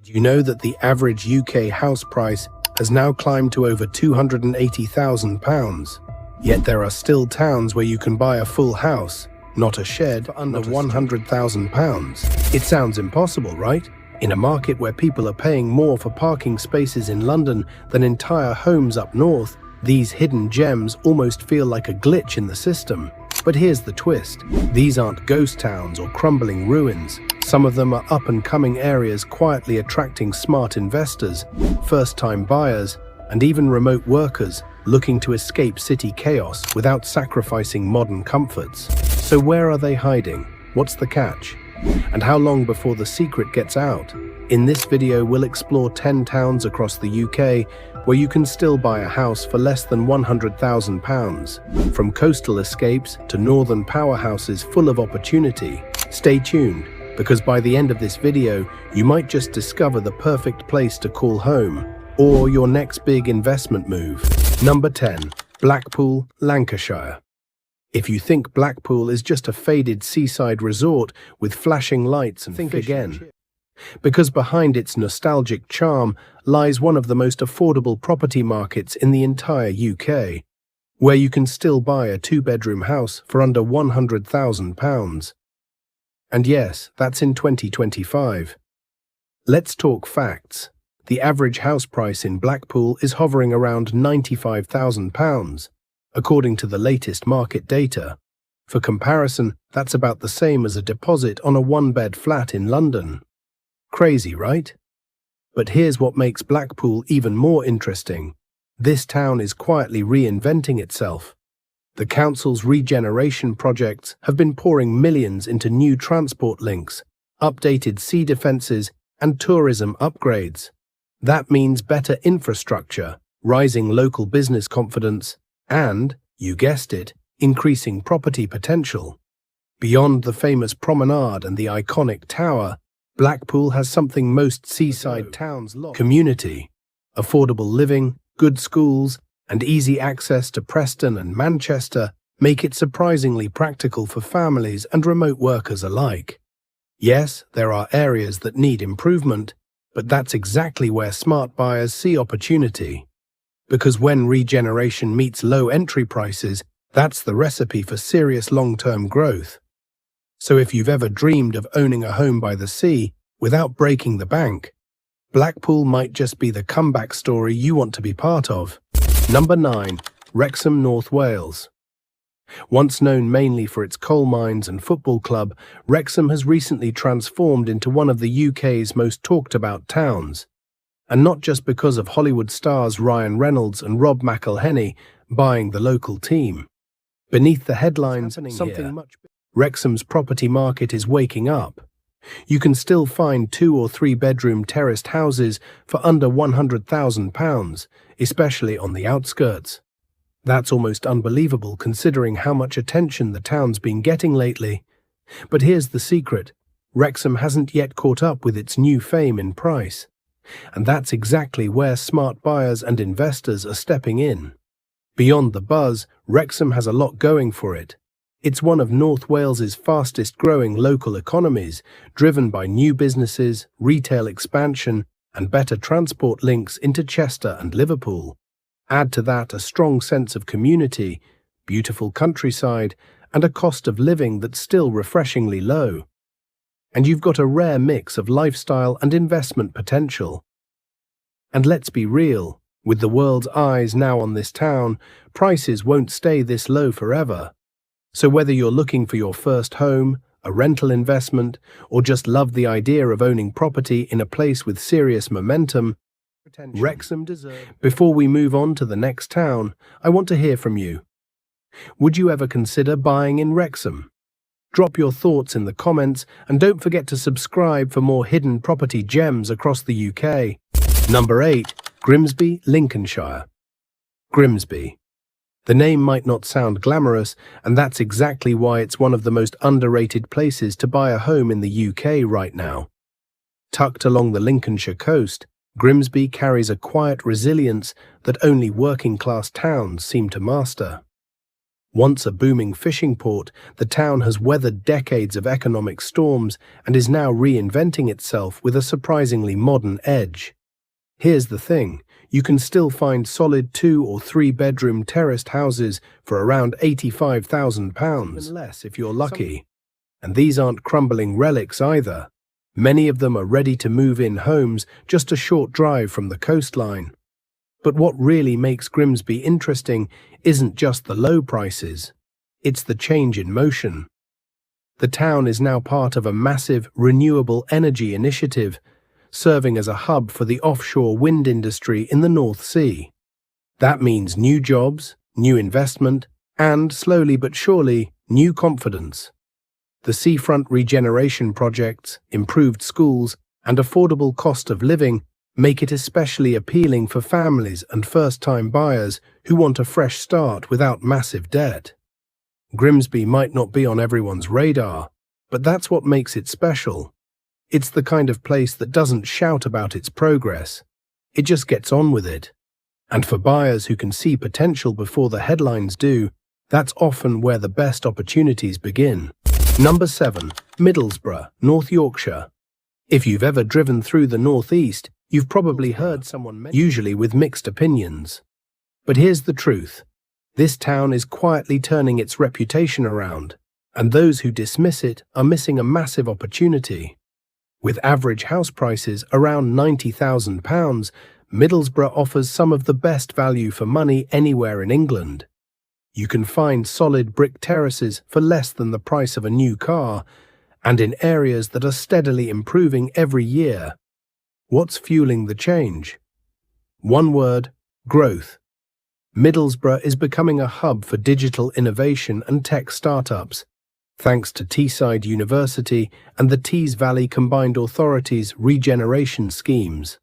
Did you know that the average UK house price has now climbed to over £280,000? Yet there are still towns where you can buy a full house, not a shed, for under £100,000. It sounds impossible, right? In a market where people are paying more for parking spaces in London than entire homes up north, these hidden gems almost feel like a glitch in the system. But here's the twist. These aren't ghost towns or crumbling ruins. Some of them are up-and-coming areas quietly attracting smart investors, first-time buyers, and even remote workers looking to escape city chaos without sacrificing modern comforts. So where are they hiding? What's the catch? And how long before the secret gets out? In this video, we'll explore 10 towns across the UK where you can still buy a house for less than £100,000. From coastal escapes to northern powerhouses full of opportunity. Stay tuned, because by the end of this video, you might just discover the perfect place to call home, or your next big investment move. Number 10. Blackpool, Lancashire. If you think Blackpool is just a faded seaside resort with flashing lights and think again. Because behind its nostalgic charm lies one of the most affordable property markets in the entire UK, where you can still buy a two-bedroom house for under £100,000. And yes, that's in 2025. Let's talk facts. The average house price in Blackpool is hovering around £95,000, according to the latest market data. For comparison, that's about the same as a deposit on a one-bed flat in London. Crazy, right? But here's what makes Blackpool even more interesting. This town is quietly reinventing itself. The council's regeneration projects have been pouring millions into new transport links, updated sea defences, and tourism upgrades. That means better infrastructure, rising local business confidence, and, you guessed it, increasing property potential. Beyond the famous promenade and the iconic tower, Blackpool has something most seaside towns lack: community, affordable living, good schools, and easy access to Preston and Manchester make it surprisingly practical for families and remote workers alike. Yes, there are areas that need improvement, but that's exactly where smart buyers see opportunity. Because when regeneration meets low entry prices, that's the recipe for serious long-term growth. So if you've ever dreamed of owning a home by the sea without breaking the bank, Blackpool might just be the comeback story you want to be part of. Number 9. Wrexham, North Wales. Once known mainly for its coal mines and football club, Wrexham has recently transformed into one of the UK's most talked-about towns. And not just because of Hollywood stars Ryan Reynolds and Rob McElhenney buying the local team. Beneath the headlines, Wrexham's property market is waking up. You can still find 2- or 3-bedroom terraced houses for under £100,000, especially on the outskirts. That's almost unbelievable considering how much attention the town's been getting lately. But here's the secret. Wrexham hasn't yet caught up with its new fame in price. And that's exactly where smart buyers and investors are stepping in. Beyond the buzz, Wrexham has a lot going for it. It's one of North Wales's fastest-growing local economies, driven by new businesses, retail expansion, and better transport links into Chester and Liverpool. Add to that a strong sense of community, beautiful countryside, and a cost of living that's still refreshingly low. And you've got a rare mix of lifestyle and investment potential. And let's be real, with the world's eyes now on this town, prices won't stay this low forever. So whether you're looking for your first home, a rental investment, or just love the idea of owning property in a place with serious momentum, Wrexham deserves. Before we move on to the next town, I want to hear from you. Would you ever consider buying in Wrexham? Drop your thoughts in the comments and don't forget to subscribe for more hidden property gems across the UK. Number 8. Grimsby, Lincolnshire. Grimsby. The name might not sound glamorous, and that's exactly why it's one of the most underrated places to buy a home in the UK right now. Tucked along the Lincolnshire coast, Grimsby carries a quiet resilience that only working-class towns seem to master. Once a booming fishing port, the town has weathered decades of economic storms and is now reinventing itself with a surprisingly modern edge. Here's the thing, you can still find solid 2 or 3 bedroom terraced houses for around £85,000, even less if you're lucky. And these aren't crumbling relics either. Many of them are ready to move in homes just a short drive from the coastline. But what really makes Grimsby interesting isn't just the low prices, it's the change in motion. The town is now part of a massive renewable energy initiative, serving as a hub for the offshore wind industry in the North Sea. That means new jobs, new investment, and, slowly but surely, new confidence. The seafront regeneration projects, improved schools, and affordable cost of living make it especially appealing for families and first-time buyers who want a fresh start without massive debt. Grimsby might not be on everyone's radar, but that's what makes it special. It's the kind of place that doesn't shout about its progress. It just gets on with it. And for buyers who can see potential before the headlines do, that's often where the best opportunities begin. Number 7. Middlesbrough, North Yorkshire. If you've ever driven through the northeast, you've probably heard someone mention, usually with mixed opinions. But here's the truth. This town is quietly turning its reputation around, and those who dismiss it are missing a massive opportunity. With average house prices around £90,000, Middlesbrough offers some of the best value for money anywhere in England. You can find solid brick terraces for less than the price of a new car, and in areas that are steadily improving every year. What's fueling the change? One word: growth. Middlesbrough is becoming a hub for digital innovation and tech startups, thanks to Teesside University and the Tees Valley Combined Authority's regeneration schemes.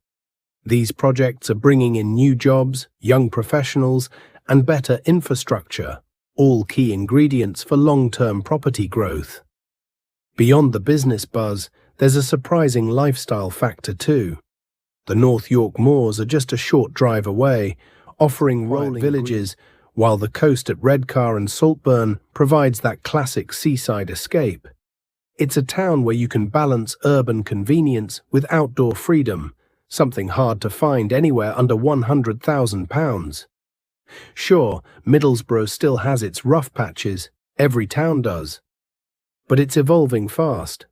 These projects are bringing in new jobs, young professionals, and better infrastructure, all key ingredients for long-term property growth. Beyond the business buzz, there's a surprising lifestyle factor too. The North York moors are just a short drive away, offering rolling villages, while the coast at Redcar and Saltburn provides that classic seaside escape. It's a town where you can balance urban convenience with outdoor freedom, something hard to find anywhere under £100,000. Sure, Middlesbrough still has its rough patches, every town does. But it's evolving fast.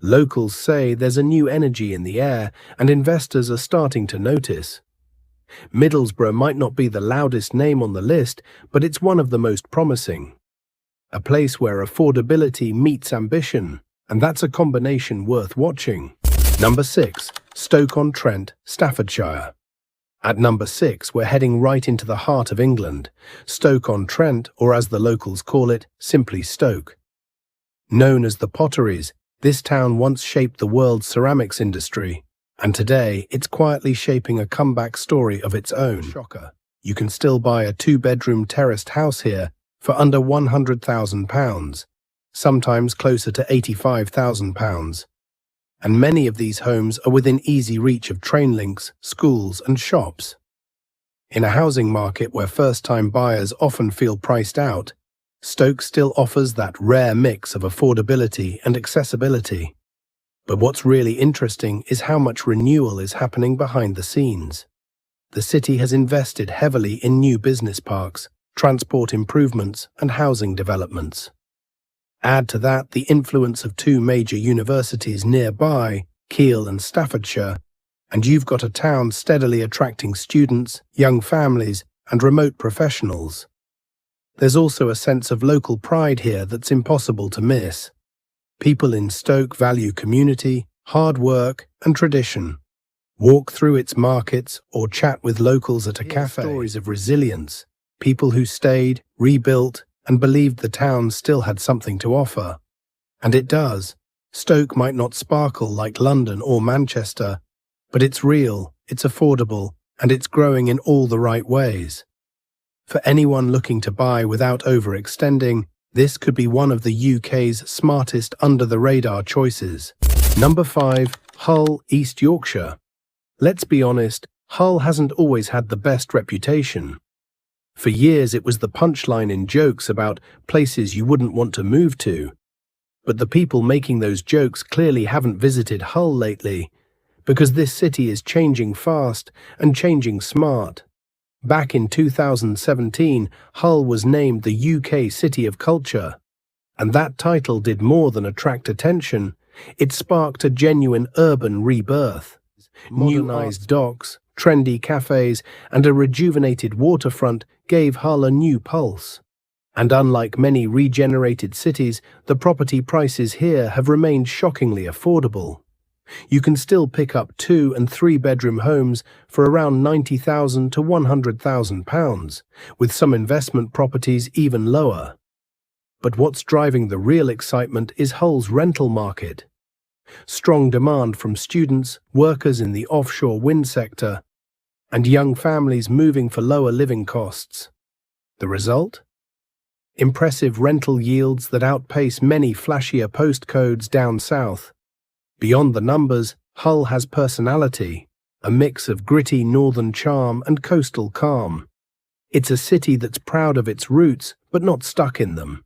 Locals say there's a new energy in the air, and investors are starting to notice. Middlesbrough might not be the loudest name on the list, but it's one of the most promising. A place where affordability meets ambition, and that's a combination worth watching. Number 6. Stoke-on-Trent, Staffordshire. At number 6, we're heading right into the heart of England, Stoke-on-Trent, or as the locals call it, simply Stoke. Known as the Potteries, this town once shaped the world's ceramics industry, and today it's quietly shaping a comeback story of its own. Shocker. You can still buy a 2-bedroom terraced house here for under £100,000, sometimes closer to £85,000. And many of these homes are within easy reach of train links, schools, and shops. In a housing market where first-time buyers often feel priced out, Stoke still offers that rare mix of affordability and accessibility. But what's really interesting is how much renewal is happening behind the scenes. The city has invested heavily in new business parks, transport improvements, and housing developments. Add to that the influence of 2 major universities nearby, Keele and Staffordshire, and you've got a town steadily attracting students, young families, and remote professionals. There's also a sense of local pride here that's impossible to miss. People in Stoke value community, hard work, and tradition. Walk through its markets or chat with locals at a cafe. Stories of resilience, people who stayed, rebuilt, and believed the town still had something to offer. And it does. Stoke might not sparkle like London or Manchester, but it's real, it's affordable, and it's growing in all the right ways. For anyone looking to buy without overextending, this could be one of the UK's smartest under-the-radar choices. Number 5. Hull, East Yorkshire. Let's be honest, Hull hasn't always had the best reputation. For years it was the punchline in jokes about places you wouldn't want to move to. But the people making those jokes clearly haven't visited Hull lately, because this city is changing fast and changing smart. Back in 2017, Hull was named the UK City of Culture. And that title did more than attract attention. It sparked a genuine urban rebirth. Modernized docks, trendy cafes, and a rejuvenated waterfront gave Hull a new pulse. And unlike many regenerated cities, the property prices here have remained shockingly affordable. You can still pick up 2- and 3-bedroom homes for around £90,000 to £100,000, with some investment properties even lower. But what's driving the real excitement is Hull's rental market. Strong demand from students, workers in the offshore wind sector, and young families moving for lower living costs. The result? Impressive rental yields that outpace many flashier postcodes down south. Beyond the numbers, Hull has personality, a mix of gritty northern charm and coastal calm. It's a city that's proud of its roots, but not stuck in them.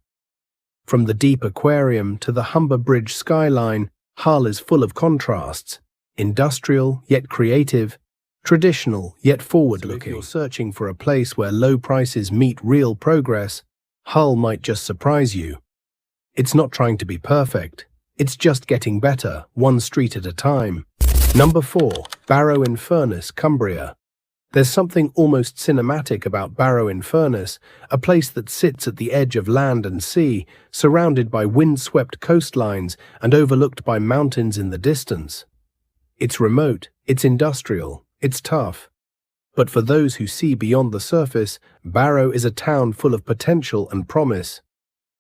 From the deep aquarium to the Humber Bridge skyline, Hull is full of contrasts, industrial yet creative, traditional yet forward-looking. So if you're searching for a place where low prices meet real progress, Hull might just surprise you. It's not trying to be perfect, it's just getting better, one street at a time. Number 4. Barrow-in-Furness, Cumbria. There's something almost cinematic about Barrow-in-Furness, a place that sits at the edge of land and sea, surrounded by wind-swept coastlines and overlooked by mountains in the distance. It's remote, it's industrial, it's tough. But for those who see beyond the surface, Barrow is a town full of potential and promise.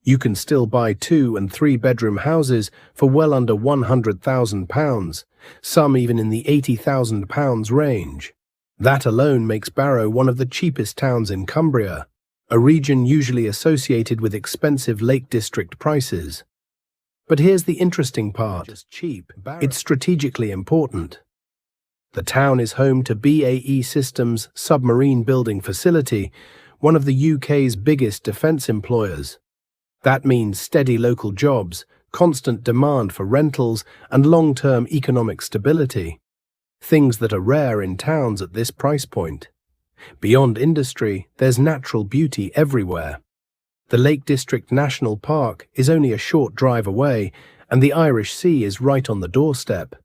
You can still buy 2- and 3-bedroom houses for well under £100,000, some even in the £80,000 range. That alone makes Barrow one of the cheapest towns in Cumbria, a region usually associated with expensive Lake District prices. But here's the interesting part. It's strategically important. The town is home to BAE Systems' submarine building facility, one of the UK's biggest defence employers. That means steady local jobs, constant demand for rentals, and long-term economic stability. Things that are rare in towns at this price point. Beyond industry, there's natural beauty everywhere. The Lake District National Park is only a short drive away, and the Irish Sea is right on the doorstep.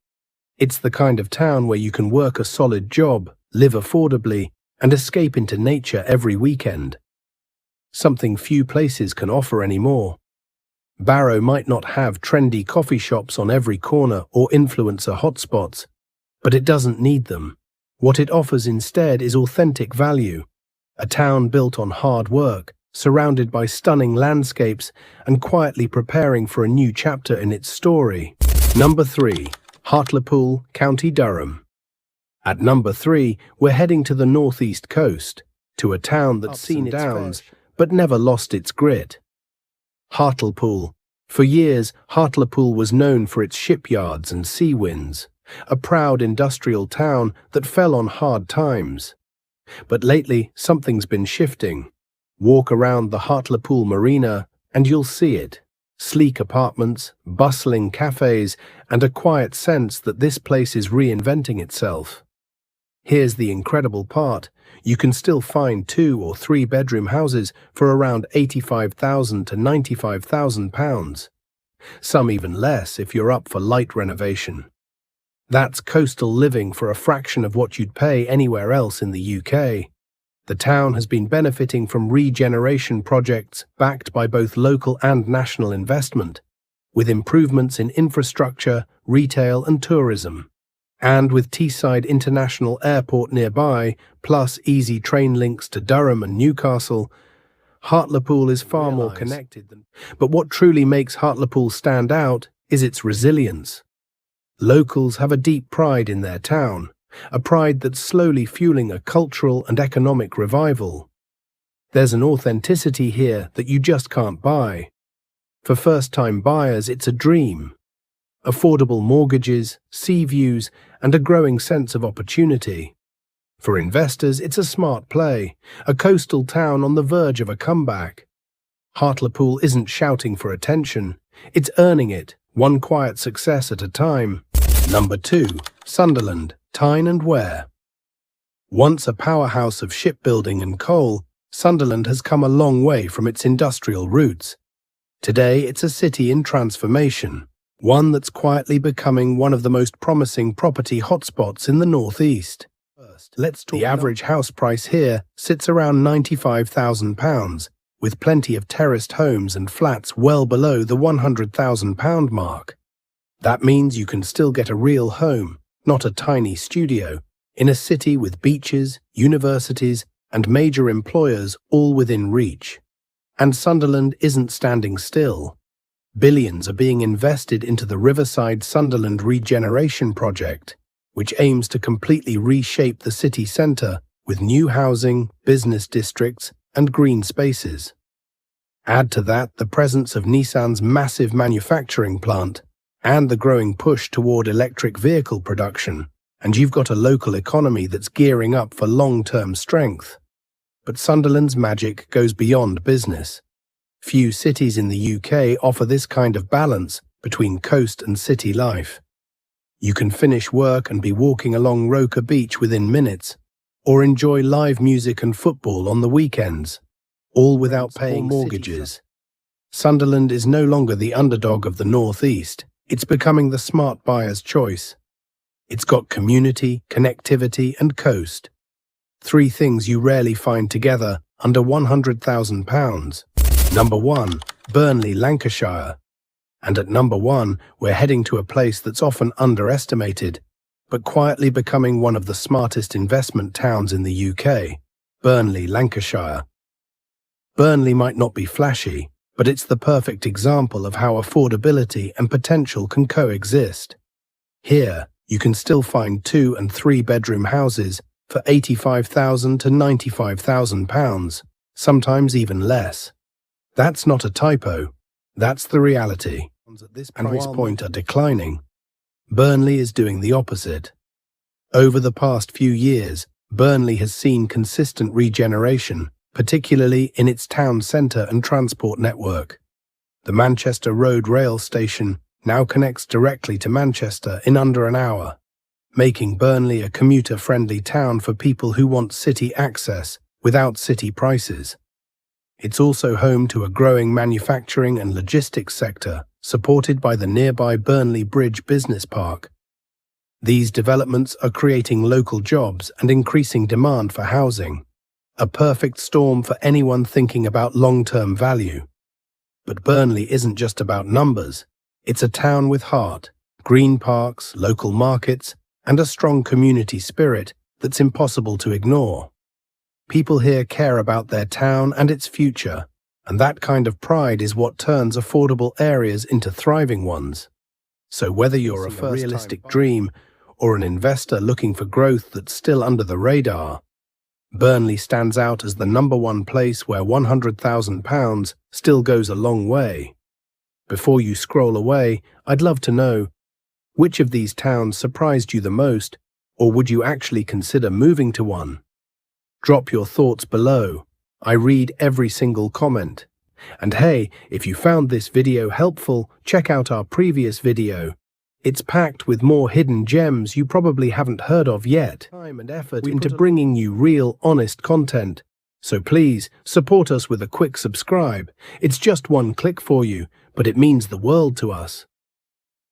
It's the kind of town where you can work a solid job, live affordably, and escape into nature every weekend. Something few places can offer anymore. Barrow might not have trendy coffee shops on every corner or influencer hotspots, but it doesn't need them. What it offers instead is authentic value, a town built on hard work, surrounded by stunning landscapes and quietly preparing for a new chapter in its story. Number 3. Hartlepool, County Durham. At number 3, we're heading to the northeast coast, to a town that's seen its downs, but never lost its grit. Hartlepool. For years, Hartlepool was known for its shipyards and sea winds, a proud industrial town that fell on hard times. But lately, something's been shifting. Walk around the Hartlepool Marina, and you'll see it. Sleek apartments, bustling cafes, and a quiet sense that this place is reinventing itself. Here's the incredible part. You can still find 2- or 3-bedroom houses for around £85,000 to £95,000. Some even less if you're up for light renovation. That's coastal living for a fraction of what you'd pay anywhere else in the UK. The town has been benefiting from regeneration projects backed by both local and national investment, with improvements in infrastructure, retail and tourism. And with Teesside International Airport nearby, plus easy train links to Durham and Newcastle, Hartlepool is far more connected than... But what truly makes Hartlepool stand out is its resilience. Locals have a deep pride in their town, a pride that's slowly fueling a cultural and economic revival. There's an authenticity here that you just can't buy. For first-time buyers, it's a dream. Affordable mortgages, sea views, and a growing sense of opportunity. For investors, it's a smart play, a coastal town on the verge of a comeback. Hartlepool isn't shouting for attention, it's earning it, one quiet success at a time. Number 2. Sunderland, Tyne and Wear. Once a powerhouse of shipbuilding and coal, Sunderland has come a long way from its industrial roots. Today, it's a city in transformation, one that's quietly becoming one of the most promising property hotspots in the northeast. The average house price here sits around £95,000, with plenty of terraced homes and flats well below the £100,000 mark. That means you can still get a real home, not a tiny studio, in a city with beaches, universities, and major employers all within reach. And Sunderland isn't standing still. Billions are being invested into the Riverside Sunderland Regeneration Project, which aims to completely reshape the city centre with new housing, business districts, and green spaces. Add to that the presence of Nissan's massive manufacturing plant and the growing push toward electric vehicle production, and you've got a local economy that's gearing up for long-term strength. But Sunderland's magic goes beyond business. Few cities in the UK offer this kind of balance between coast and city life. You can finish work and be walking along Roker Beach within minutes, or enjoy live music and football on the weekends, all without paying mortgages. Sunderland is no longer the underdog of the northeast. It's becoming the smart buyer's choice. It's got community, connectivity, and coast. 3 things you rarely find together under £100,000. Number 1. Burnley, Lancashire. And at number 1, we're heading to a place that's often underestimated, but quietly becoming one of the smartest investment towns in the UK, Burnley, Lancashire. Burnley might not be flashy, but it's the perfect example of how affordability and potential can coexist. Here, you can still find 2- and 3-bedroom houses for £85,000 to £95,000, sometimes even less. That's not a typo, that's the reality. And price point are declining. Burnley is doing the opposite. Over the past few years, Burnley has seen consistent regeneration, particularly in its town centre and transport network. The Manchester Road rail station now connects directly to Manchester in under an hour, making Burnley a commuter-friendly town for people who want city access without city prices. It's also home to a growing manufacturing and logistics sector, supported by the nearby Burnley Bridge Business Park. These developments are creating local jobs and increasing demand for housing, a perfect storm for anyone thinking about long-term value. But Burnley isn't just about numbers. It's a town with heart, green parks, local markets, and a strong community spirit that's impossible to ignore. People here care about their town and its future, and that kind of pride is what turns affordable areas into thriving ones. So whether you're a realistic dream or an investor looking for growth that's still under the radar, Burnley stands out as the number 1 place where £100,000 still goes a long way. Before you scroll away, I'd love to know, which of these towns surprised you the most, or would you actually consider moving to one? Drop your thoughts below. I read every single comment. And hey, if you found this video helpful, check out our previous video. It's packed with more hidden gems you probably haven't heard of yet. Time and effort into bringing you real, honest content. So please, support us with a quick subscribe. It's just 1 click for you, but it means the world to us.